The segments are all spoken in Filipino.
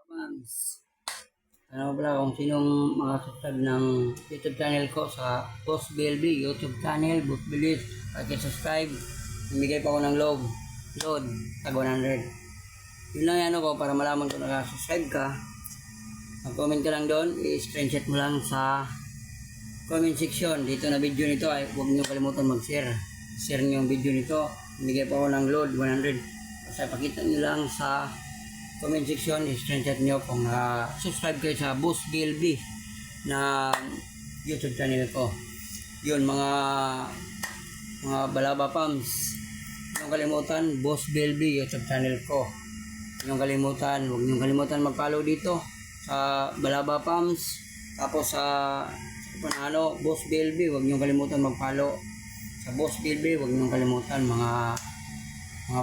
Mams. Ano pala kung sinong makasubscribe ng YouTube channel ko sa Boss BLB YouTube channel, Boss Bilis. Pag-subscribe, namigay pa ako ng load, tag 100. Yun lang yan ako para malaman kung nakasubscribe ka. Mag-comment ka lang doon, i-screenshot mo lang sa comment section. Dito na video nito ay huwag nyo kalimutan mag-share. Share nyo yung video nito, namigay pa ako ng load 100. Basta pakita nyo lang sa comment section, i-screenshot nyo kung subscribe kayo sa Boss BLB na YouTube channel ko. Yun mga balaba pams, huwag kalimutan Boss BLB YouTube channel ko. Huwag nyo kalimutan mag-follow dito sa balaba pams. Tapos sa Boss BLB, huwag nyo kalimutan mag-follow sa Boss BLB. Huwag nyo kalimutan mga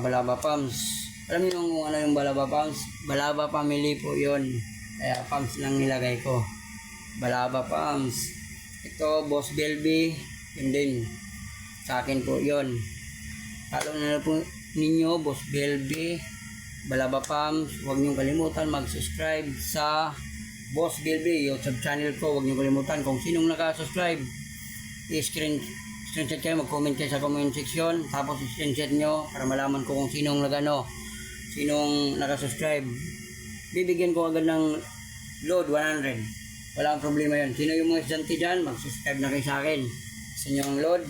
balaba pams. Alam niyo kung ano yung balaba pams? Balaba family po yon. Kaya pams lang nilagay ko. Balaba pams. Ito, Boss BLB. Yun din. Sa akin po yon. Follow na po ninyo, Boss BLB. Balaba pams. Huwag niyong kalimutan mag-subscribe sa Boss BLB YouTube channel ko. Huwag niyong kalimutan kung sinong naka-subscribe. Screenshot kayo, mag-comment kayo sa comment section. Tapos screenshot nyo para malaman ko kung sinong sinong nakasubscribe. Bibigyan ko agad ng load 100. Walang problema yun. Sino yung mga estudyante dyan, mag-subscribe na kayo sa akin. Gusto nyo ang load,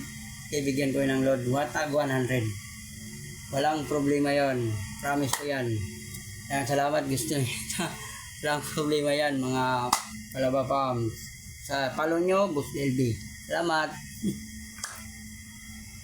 bibigyan ko yun ng load. Tag 100. Walang problema yun. Promise ko yan. Kaya salamat, gusto nyo. Walang problema yan, mga palaba pams. Sa follow nyo, Boss BLB. Salamat.